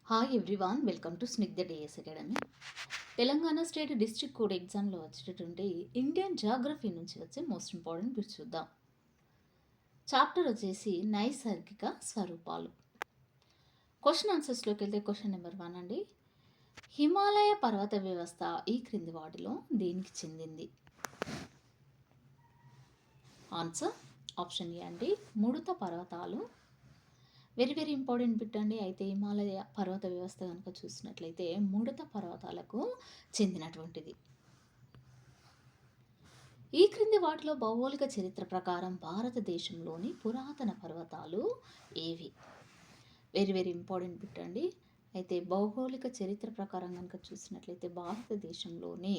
Hi everyone, welcome to Snigdha DS academy. Telangana state district court ఎగ్జామ్లో వచ్చేటటువంటి Indian geography నుంచి వచ్చే మోస్ట్ ఇంపార్టెంట్ బిట్స్ చూద్దాం. చాప్టర్ వచ్చేసి నైసర్గిక స్వరూపాలు. క్వశ్చన్ ఆన్సర్స్లోకి వెళ్తే క్వశ్చన్ నెంబర్ 1 అండి. హిమాలయ పర్వత వ్యవస్థ ఈ క్రింది వాటిలో దేనికి చెందింది? ఆన్సర్ ఆప్షన్ ఏ అండి, ముడత పర్వతాలు. వెరీ వెరీ ఇంపార్టెంట్ బిట్ అండి. అయితే హిమాలయ పర్వత వ్యవస్థ కనుక చూసినట్లయితే ముడత పర్వతాలకు చెందినటువంటిది. ఈ క్రింది వాటిలో భౌగోళిక చరిత్ర ప్రకారం భారతదేశంలోని పురాతన పర్వతాలు ఏవి? వెరీ వెరీ ఇంపార్టెంట్ బిట్ అండి. అయితే భౌగోళిక చరిత్ర ప్రకారం కనుక చూసినట్లయితే భారతదేశంలోని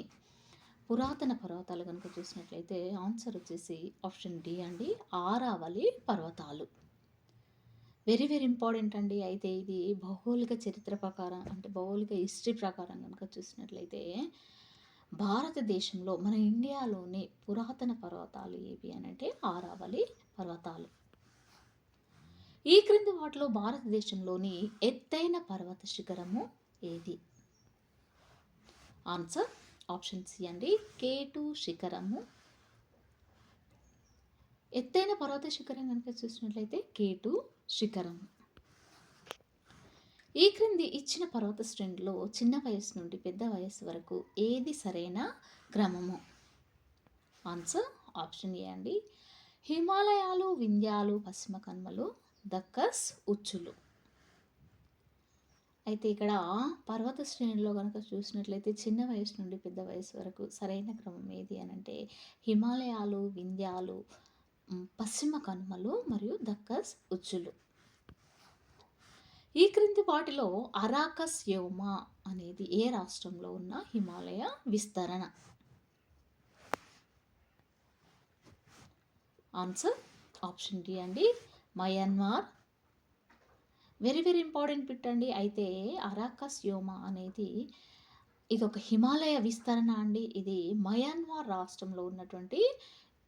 పురాతన పర్వతాలు కనుక చూసినట్లయితే ఆన్సర్ వచ్చేసి ఆప్షన్ డి అండి, ఆరావళి పర్వతాలు. వెరీ వెరీ ఇంపార్టెంట్ అండి. అయితే ఇది భౌగోళిక చరిత్ర ప్రకారం అంటే భౌగోళిక హిస్టరీ ప్రకారం కనుక చూసినట్లయితే భారతదేశంలో మన ఇండియాలోని పురాతన పర్వతాలు ఏవి అని అంటే ఆరావళి పర్వతాలు. ఈ క్రింది వాటిలో భారతదేశంలోని ఎత్తైన పర్వత శిఖరము ఏది? ఆన్సర్ ఆప్షన్ సి అండి, K2 శిఖరము. ఎత్తైన పర్వత శిఖరం కనుక చూసినట్లయితే K2 శిఖరం. ఈ క్రింది ఇచ్చిన పర్వత శ్రేణిలో చిన్న వయస్సు నుండి పెద్ద వయస్సు వరకు ఏది సరైన క్రమము? ఆన్సర్ ఆప్షన్ ఏ అండి, హిమాలయాలు, వింధ్యాలు, పశ్చిమ కనుమలు, దక్కస్, ఉచ్చులు. అయితే ఇక్కడ పర్వత శ్రేణిలో కనుక చూసినట్లయితే చిన్న వయసు నుండి పెద్ద వయసు వరకు సరైన క్రమం ఏది అని అంటే హిమాలయాలు, వింధ్యాలు, పశ్చిమ కనుమలు మరియు దక్కస్, ఉచ్చులు. ఈ క్రింది వాటిలో అరాకస్ యోమా అనేది ఏ రాష్ట్రంలో ఉన్న హిమాలయ విస్తరణ? ఆన్సర్ ఆప్షన్ డి అండి, Myanmar. Very very important bit అండి. అయితే అరాకస్ యోమా అనేది ఇది ఒక హిమాలయ విస్తరణ అండి. ఇది మయన్మార్ రాష్ట్రంలో ఉన్నటువంటి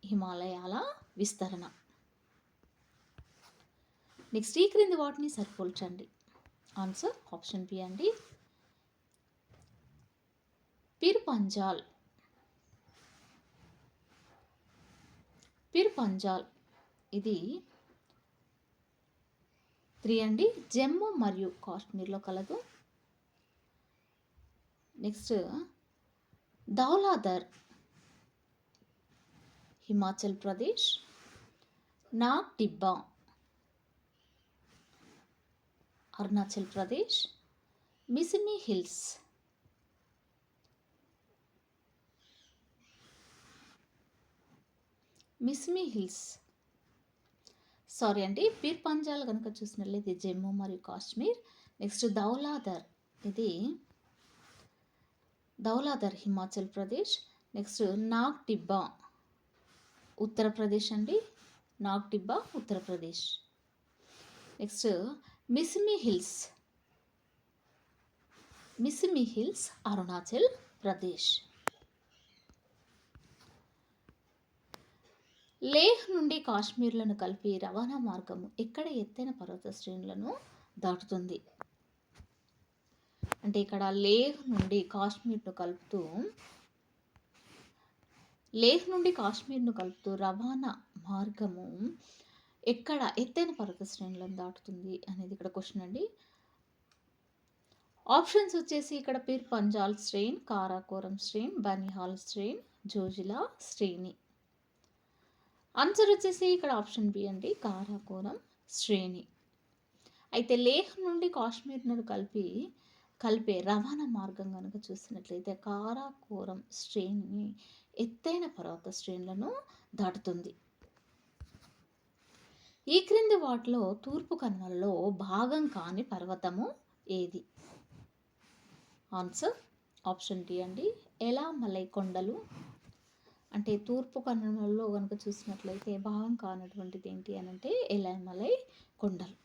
హిమాలయాల విస్తరణ. నెక్స్ట్ ఈ క్రింది వాటిని సరిపోల్చండి. ఆన్సర్ ఆప్షన్ బి అండి, పిర్ పంజాల్. పిర్ పంజాల్ ఇది 3 అండి, జమ్మూ మరియు కాశ్మీర్లో కలదు. Next Dhauladhar, Himachal Pradesh. Nag Tibba, Arunachal Pradesh. Mishmi hills, sorry అండి, పీర్ పంజాల్ కనుక చూసినట్లయితే జమ్మూ మరియు కాశ్మీర్. నెక్స్ట్ ధౌలాధర్ హిమాచల్ ప్రదేశ్. నెక్స్ట్ నాగ్ టిబ్బా ఉత్తరప్రదేశ్ అండి, నాగ్ టిబ్బా ఉత్తరప్రదేశ్. Next Mishmi hills Arunachal Pradesh. లేహ్ నుండి కాశ్మీర్లను కలిపి రవాణా మార్గము ఎక్కడ ఎత్తైన పర్వత శ్రేణులను దాటుతుంది? అంటే ఇక్కడ లేహ్ నుండి కాశ్మీర్ను కలుపుతూ రవాణా మార్గము ఎక్కడ ఎత్తైన పర్వత శ్రేణులను దాటుతుంది అనేది ఇక్కడ క్వశ్చన్ అండి. ఆప్షన్స్ వచ్చేసి ఇక్కడ పీర్ పంజాల్ శ్రేణి, కారాకోరం శ్రేణి, బనిహాల్ శ్రేణి, జోజిలా శ్రేణి. ఆన్సర్ వచ్చేసి ఇక్కడ ఆప్షన్ బి అండి, కారాకోరం శ్రేణి. అయితే లేహ్ నుండి కాశ్మీర్ను కలిపే రవాణా మార్గం కనుక చూసినట్లయితే కారాకోరం శ్రేణిని ఎత్తైన పర్వత శ్రేణులను దాటుతుంది. ఈ క్రింది వాటిలో తూర్పు కనుమలలో భాగం కాని పర్వతము ఏది? ఆన్సర్ ఆప్షన్ డి అండి, ఎలామలై కొండలు. అంటే తూర్పు కనుమలలో కనుక చూసినట్లయితే భాగం కానటువంటిది ఏంటి అని అంటే ఎలామలై కొండలు.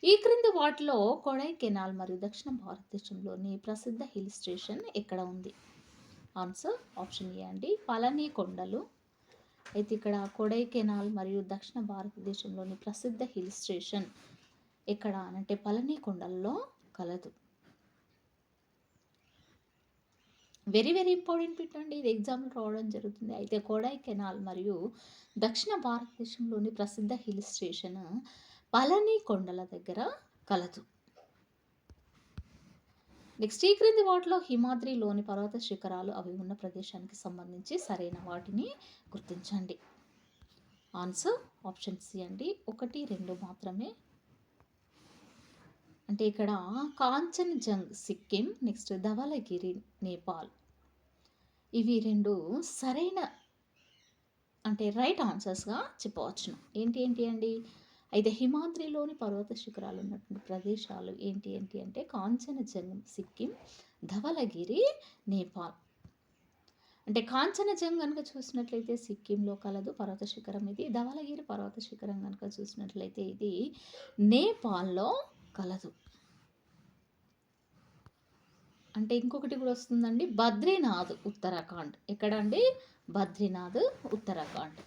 ఈ క్రింది వాటిలో కొడైకెనాల్ మరియు దక్షిణ భారతదేశంలోని ప్రసిద్ధ హిల్ స్టేషన్ ఎక్కడ ఉంది? ఆన్సర్ ఆప్షన్ ఏ అండి, పళని కొండలు. అయితే ఇక్కడ కొడైకెనాల్ మరియు దక్షిణ భారతదేశంలోని ప్రసిద్ధ హిల్ స్టేషన్ ఎక్కడ అంటే పళని కొండల్లో కలదు. వెరీ వెరీ ఇంపార్టెంట్ బిట్ అండి, ఇది ఎగ్జామ్లో రావడం జరుగుతుంది. అయితే కొడైకెనాల్ మరియు దక్షిణ భారతదేశంలోని ప్రసిద్ధ హిల్ స్టేషన్ పళని కొండల దగ్గర కలదు. నెక్స్ట్, ఈ క్రింది వాటిలో హిమాద్రిలోని పర్వత శిఖరాలు అవి ఉన్న ప్రదేశానికి సంబంధించి సరైన వాటిని గుర్తించండి. ఆన్సర్ ఆప్షన్ సి అండి, 1, 2 మాత్రమే. అంటే ఇక్కడ కాంచన్జంగ్ సిక్కిం, నెక్స్ట్ ధవలగిరి నేపాల్, ఇవి 2 సరైన అంటే రైట్ ఆన్సర్స్గా చెప్పవచ్చును. ఏంటి అండి, అయితే హిమాద్రిలోని పర్వత శిఖరాలు ఉన్నటువంటి ప్రదేశాలు ఏంటి అంటే కాంచనజంగ్ సిక్కిం, ధవలగిరి నేపాల్. అంటే కాంచనజంగ్ కనుక చూసినట్లయితే సిక్కింలో కలదు పర్వత శిఖరం ఇది. ధవలగిరి పర్వత శిఖరం కనుక చూసినట్లయితే ఇది నేపాల్లో కలదు. అంటే ఇంకొకటి కూడా వస్తుందండి, బద్రీనాథ్ ఉత్తరాఖండ్. ఎక్కడండి, బద్రీనాథ్ ఉత్తరాఖండ్.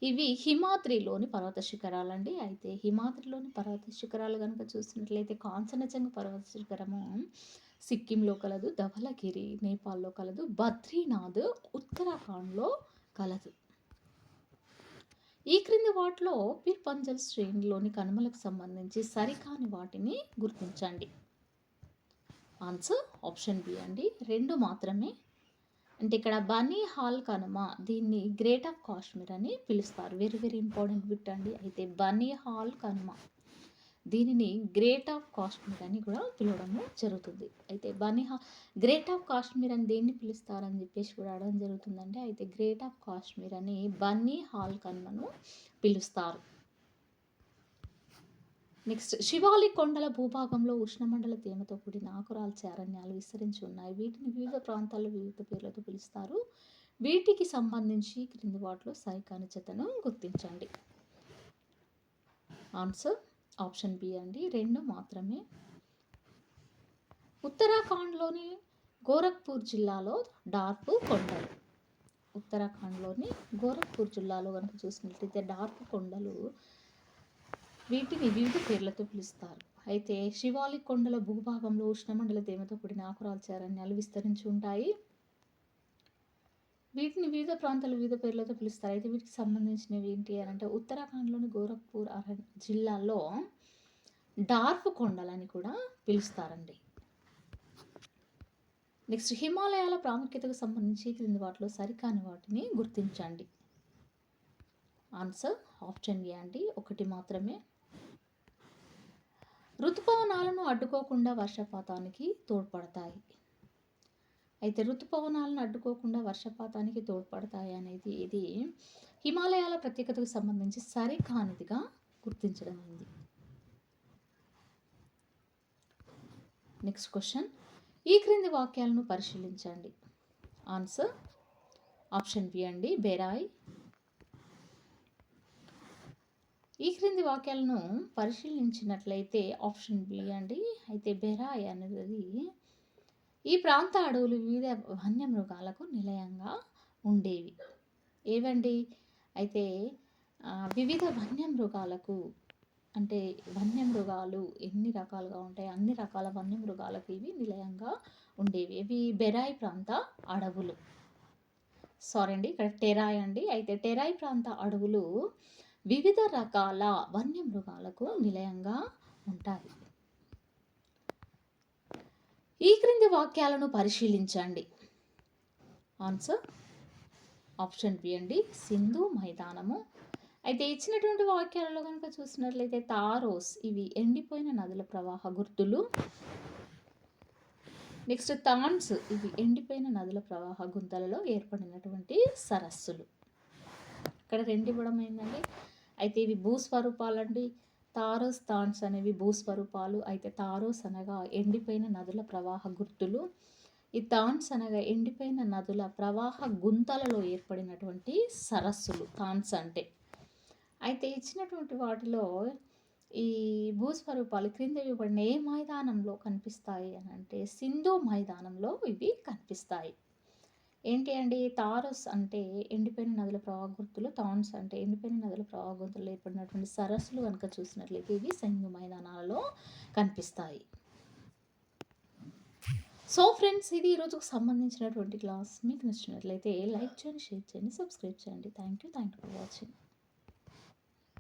ఇవి హిమాద్రిలోని పర్వత శిఖరాలండి. అయితే హిమాద్రిలోని పర్వత శిఖరాలు కనుక చూసినట్లయితే కాంచనజంగ పర్వత శిఖరము సిక్కింలో కలదు, ధవలగిరి నేపాల్లో కలదు, బద్రీనాథ్ ఉత్తరాఖండ్లో కలదు. ఈ క్రింది వాటిలో పీర్ పంజల్ శ్రేణిలోని కనుమలకు సంబంధించి సరికాని వాటిని గుర్తించండి. ఆన్సర్ ఆప్షన్ బి అండి, 2 మాత్రమే. అంటే ఇక్కడ బనీ హాల్ కనుమ, దీన్ని గ్రేట్ ఆఫ్ కాశ్మీర్ అని పిలుస్తారు. వెరీ వెరీ ఇంపార్టెంట్ బిట్ అండి. అయితే బనీ హాల్ కనుమ దీనిని గ్రేట్ ఆఫ్ కాశ్మీర్ అని కూడా పిలవడము జరుగుతుంది. అయితే గ్రేట్ ఆఫ్ కాశ్మీర్ అని దేన్ని పిలుస్తారని చెప్పేసి కూడా అడగడం జరుగుతుందండి. అయితే గ్రేట్ ఆఫ్ కాశ్మీర్ అని బన్నీ హాల్ కనుమను పిలుస్తారు. నెక్స్ట్, శివాలిక్ కొండల భూభాగంలో ఉష్ణమండల తేమతో కూడిన ఆకురాల్చే అరణ్యాలు విస్తరించి ఉన్నాయి. వీటిని వివిధ ప్రాంతాల్లో వివిధ పేర్లతో పిలుస్తారు. వీటికి సంబంధించి క్రింది వాటిలో సరికాని జతను గుర్తించండి. ఆన్సర్ ఆప్షన్ బి అండి, 2 మాత్రమే. ఉత్తరాఖండ్లోని గోరఖ్పూర్ జిల్లాలో డార్పు కొండలు. ఉత్తరాఖండ్లోని గోరఖ్పూర్ జిల్లాలో కనుక చూసినట్లయితే డార్పు కొండలు, వీటిని వివిధ పేర్లతో పిలుస్తారు. అయితే శివాలిక్ కొండల భూభాగంలో ఉష్ణమండల తేమతో కూడిన ఆకురాల్చే అరణ్యాలు విస్తరించి ఉంటాయి. వీటిని వివిధ ప్రాంతాలు వివిధ పేర్లతో పిలుస్తారు. అయితే వీటికి సంబంధించినవి ఏంటి అని అంటే ఉత్తరాఖండ్లోని గోరఖ్పూర్ జిల్లాలో డార్పు కొండలని కూడా పిలుస్తారండి. నెక్స్ట్, హిమాలయాల ప్రాముఖ్యతకు సంబంధించి క్రింది వాటిలో సరికాని వాటిని గుర్తించండి. ఆన్సర్ ఆప్షన్ ఏ అండి, 1 మాత్రమే. ఋతుపవనాలను అడ్డుకోకుండా వర్షపాతానికి తోడ్పడతాయి. అయితే ఋతుపవనాలను అడ్డుకోకుండా వర్షపాతానికి తోడ్పడతాయి అనేది ఇది హిమాలయాల ప్రత్యేకతకు సంబంధించి సరికానిదిగా గుర్తించడం అయింది. నెక్స్ట్ క్వశ్చన్, ఈ క్రింది వాక్యాలను పరిశీలించండి. ఆన్సర్ ఆప్షన్ బి అండి, బెరాయ్. ఈ క్రింది వాక్యాలను పరిశీలించినట్లయితే ఆప్షన్ బి అండి, అయితే బెరాయ్ అనేది ఈ ప్రాంత అడవులు వివిధ వన్యమృగాలకు నిలయంగా ఉండేవి. ఏవండి, అయితే వివిధ వన్యమృగాలకు, అంటే వన్యమృగాలు ఎన్ని రకాలుగా ఉంటాయి, అన్ని రకాల వన్యమృగాలకు ఇవి నిలయంగా ఉండేవి. ఇవి బెరాయ్ ప్రాంత అడవులు. సారీ అండి, ఇక్కడ టెరాయ్ అండి. అయితే టెరాయ్ ప్రాంత అడవులు వివిధ రకాల వన్యమృగాలకు నిలయంగా ఉంటాయి. ఈ క్రింది వాక్యాలను పరిశీలించండి. ఆన్సర్ ఆప్షన్ బి అండి, సింధు మైదానము. అయితే ఇచ్చినటువంటి వాక్యాలలో కనుక చూసినట్లయితే తారోస్, ఇవి ఎండిపోయిన నదుల ప్రవాహ గుర్తులు. నెక్స్ట్, తాన్స్, ఇవి ఎండిపోయిన నదుల ప్రవాహ గుంతలలో ఏర్పడినటువంటి సరస్సులు. ఇక్కడ 2 ఇవ్వడం అయిందండి. అయితే ఇవి భూస్వరూపాలండి. తారోస్, తాన్స్ అనేవి భూస్వరూపాలు. అయితే తారోస్ అనగా ఎండిపోయిన నదుల ప్రవాహ గుర్తులు, ఈ తాన్స్ అనగా ఎండిపోయిన నదుల ప్రవాహ గుంతలలో ఏర్పడినటువంటి సరస్సులు తాన్స్ అంటే. అయితే ఇచ్చినటువంటి వాటిలో ఈ భూస్వరూపాలు క్రింద ఇవ్వబడిన ఏ మైదానంలో కనిపిస్తాయి అని అంటే సింధు మైదానంలో ఇవి కనిపిస్తాయి. ఏంటి అండి తారస్ అంటే ఎండిపోయిన నదుల ప్రవాహ గుర్తులు, థాన్స్ అంటే ఎండిపోయిన నదుల ప్రవాహ గుర్తుల్లో ఏర్పడినటువంటి సరస్సులు గనుక చూసినట్లయితే ఇవి సింధు మైదానాలలో కనిపిస్తాయి. సో ఫ్రెండ్స్ ఇది ఈరోజుకు సంబంధించినటువంటి క్లాస్. మీకు నచ్చినట్లయితే లైక్ చేయండి, షేర్ చేయండి, సబ్స్క్రైబ్ చేయండి. Thank you for watching.